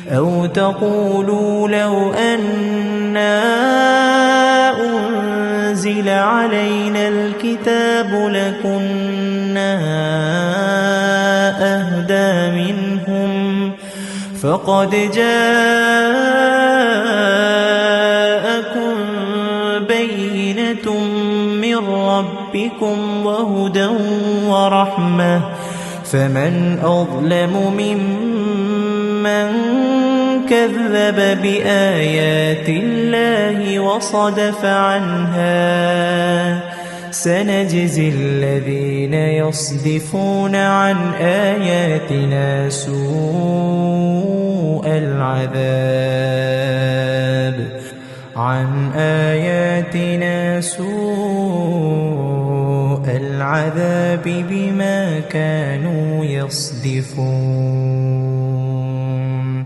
أو تقولوا لو أنا أنزل علينا الكتاب لكنا أهدى منهم فقد جاءكم بينة من ربكم وهدى ورحمة فمن أظلم ممن كذب بآيات الله وصدف عنها سنجزي الذين يصدفون عن آياتنا سوء العذاب بما كانوا يصدفون.